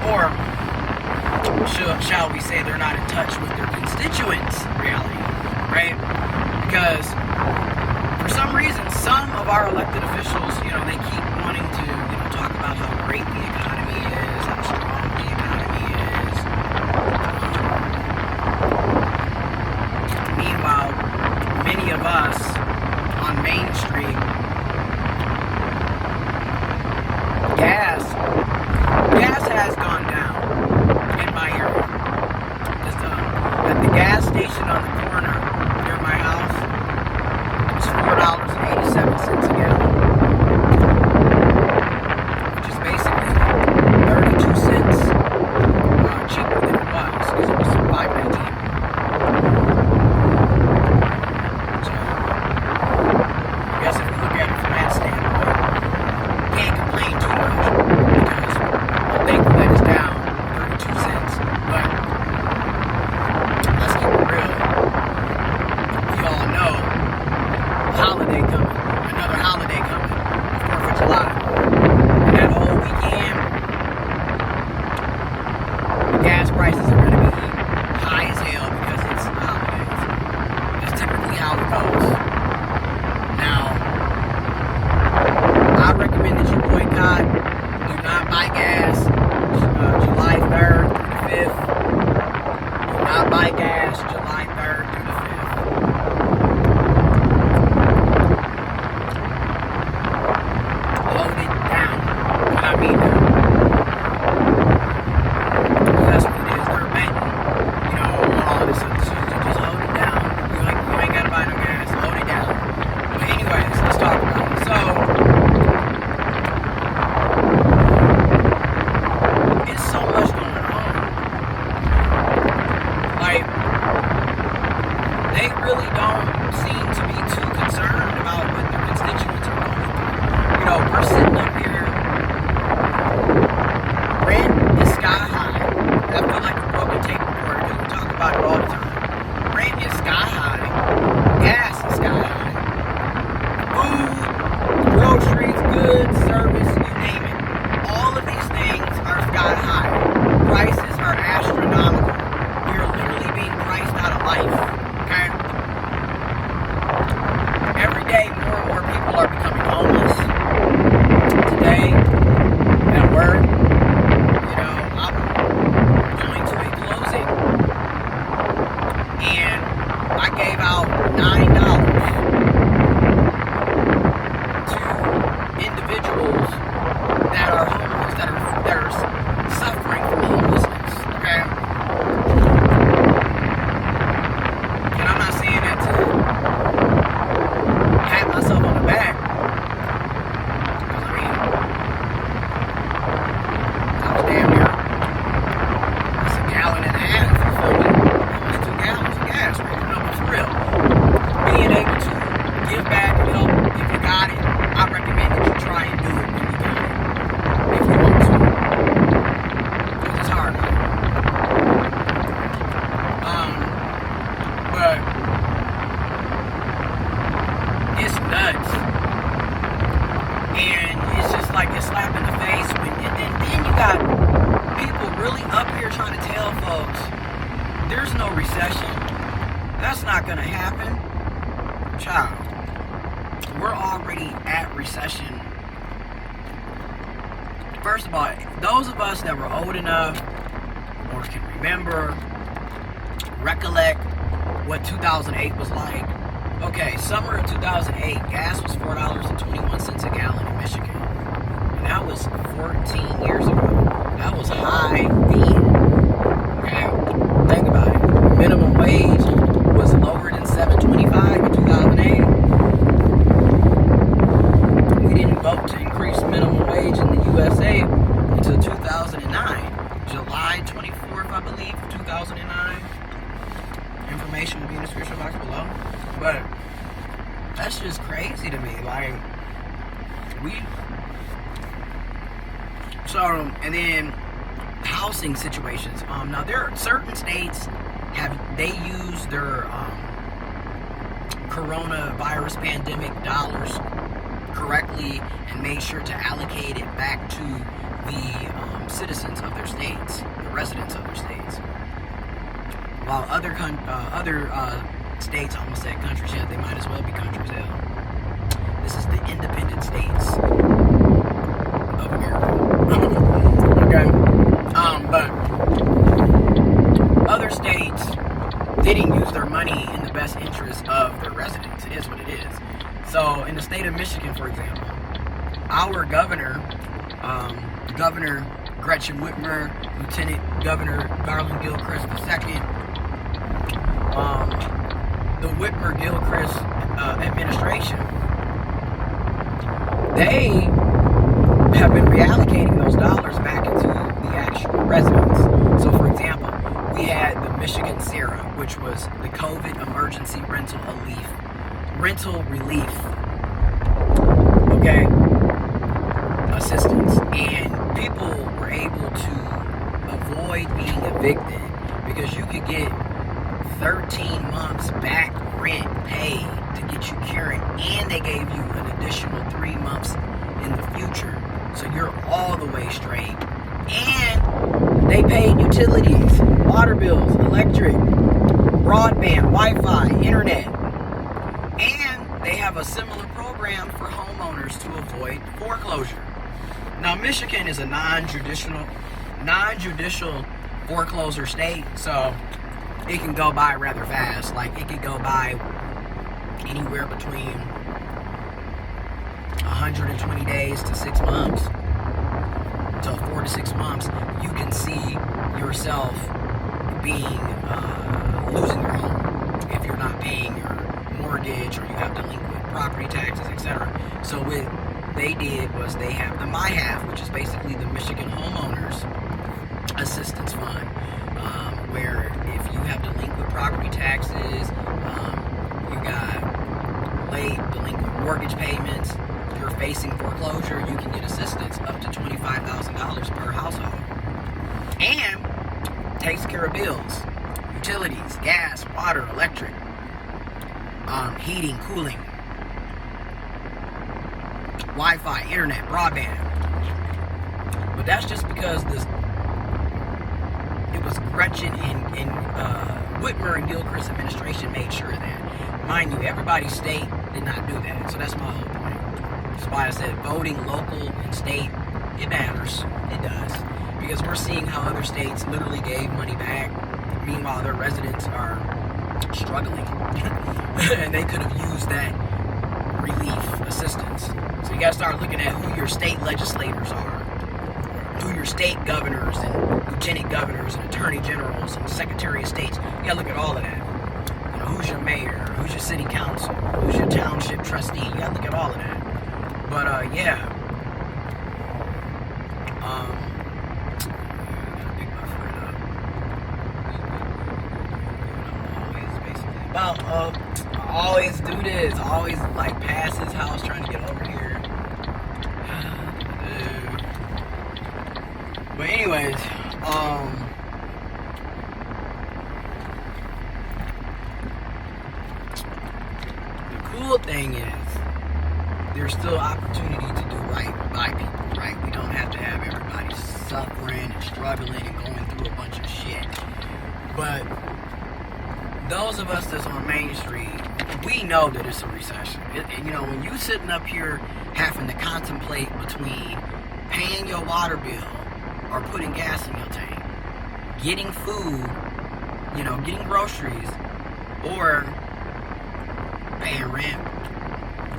or shall we say they're not in touch with their constituents' reality, right? Because for some reason, some of our elected officials, they keep wanting to, talk about how great the economy is, how strong the economy is. Meanwhile, many of us on Main Street, gas has gone down in my area. Just at the gas station on the corner near my house, it's $4.87 a gallon, which is basically 32 cents cheaper than it was, because it was $5.19. So, I guess if you look at it from that standpoint, can't complain too much, because I'm thankful that it's down 32 cents. But let's keep it real. We all know holiday coming, another holiday coming, 4th of July. And that whole weekend, the gas prices are going to be high as hell because it's the holidays. That's typically how it goes. Now, I recommend that you boycott. Do not buy gas July 3rd through the 5th. Do not buy gas July 3rd through the 5th. Hold it down. And I mean that. That's what it is. They're betting, on all this other shit. Just hold it down. You ain't gotta buy no gas. Hold it down. But anyways, let's talk about it. So, it's so much going on. Like, they really don't seem to be too concerned about what their constituents are going through. We're sitting up here, rent is sky high. I feel like a broken tape recorder because we talk about it all the time. Rent is sky high. Gas is sky high. Food, groceries, goods, service, you name it. All of these things are sky high. Prices are astronomical. We are literally being priced out of life. Okay? Every day, more and more people are becoming homeless. Today, at work, I'm going to a closing, and I gave out $9 to individuals that are homeless, that are suffering from homelessness. Okay, and I'm not saying that to pat myself on the back, because I was damn near, it's a gallon and a half, you feel me? Almost 2 gallons of gas, right? For real. Being able to give back and help if you got it, I recommend that you try and do it when you got it, if you want to, because it's hard. But it's nuts, and it's just like a slap in the face. And then you got people really up here trying to tell folks there's no recession. That's not gonna happen. Child, we're already at recession. First of all, those of us that were old enough or can remember, recollect what 2008 was like. Okay, summer of 2008, gas was $4.21 a gallon in Michigan. And that was 14 years ago. That was high then. Okay, think about it. Minimum wage was lower than $7.25 in 2008. We didn't vote to increase minimum wage in the USA until 2009. July 24th, I believe, 2009. Information will be in the description box below. But that's just crazy to me. Like, and then housing situations. Now there are certain states they use their coronavirus pandemic dollars correctly and made sure to allocate it back to the citizens of their states, the residents of their states. While other states, I almost said countries, yeah, they might as well be countries, hell. This is the independent states of America. Okay? But other states didn't use their money in the best interest of their residents. It is what it is. So, in the state of Michigan, for example, our governor, Governor Gretchen Whitmer, Lieutenant Governor Garland Gilchrist II, the Whitmer-Gilchrist administration, they have been reallocating those dollars back into the actual residents. So, for example, we had the Michigan SARA, which was the COVID Emergency Rental Relief, okay, assistance, and people were able to avoid being evicted because you could get 13 months back rent paid to get you curing, and they gave you an additional 3 months in the future, so you're all the way straight. And they paid utilities, water bills, electric, broadband, Wi-Fi, internet, and they have a similar program for homeowners to avoid foreclosure. Now, Michigan is a non-judicial foreclosure state, so it can go by rather fast. Like, it could go by anywhere between 120 days to 6 months. So 4 to 6 months, you can see yourself being losing your home if you're not paying your mortgage or you have delinquent property taxes, etc. So what they did was they have the MyHalf, which is basically the Michigan Homeowners Assistance Fund, where if you have delinquent property taxes, you got late delinquent mortgage payments, you're facing foreclosure, you can get assistance up to $25,000 per household. And takes care of bills, utilities, gas, water, electric, heating, cooling, Wi-Fi, internet, broadband. But that's just because it was Gretchen and Whitmer and Gilchrist administration made sure of that. Mind you, everybody's state did not do that. So that's my whole point. That's why I said voting local and state, it matters. It does. Because we're seeing how other states literally gave money back. Meanwhile, their residents are struggling. And they could have used that relief assistance. So you got to start looking at who your state legislators are, who your state governors and lieutenant governors and attorney generals and secretary of states. You got to look at all of that. You know, who's your mayor, who's your city council, who's your township trustee. You got to look at all of that. But yeah. I always do this. I always like pass his house trying to get over here. But anyways, the cool thing is there's still opportunity to do right by people, right? We don't have to have everybody suffering and struggling and going through a bunch of shit. But those of us that's on Main Street, we know that it's a recession. You know, when you sitting up here having to contemplate between paying your water bill or putting gas in your tank, getting food, you know, getting groceries, or paying rent.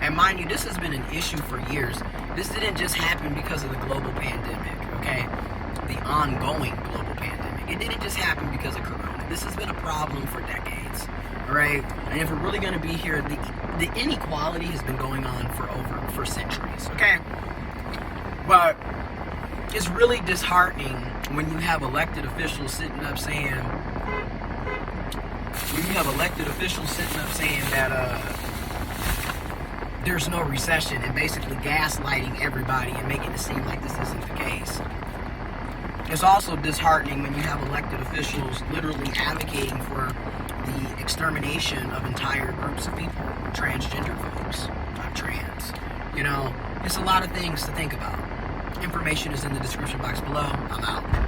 And mind you, this has been an issue for years. This didn't just happen because of the global pandemic, okay? The ongoing global pandemic. It didn't just happen because of Corona. This has been a problem for decades, all right? And if we're really going to be here, the inequality has been going on for centuries, okay? But it's really disheartening when you have elected officials sitting up saying that there's no recession and basically gaslighting everybody and making it seem like this isn't the case. It's also disheartening when you have elected officials literally advocating for the extermination of entire groups of people, transgender folks, not trans. You know, it's a lot of things to think about. Information is in the description box below. I'm out.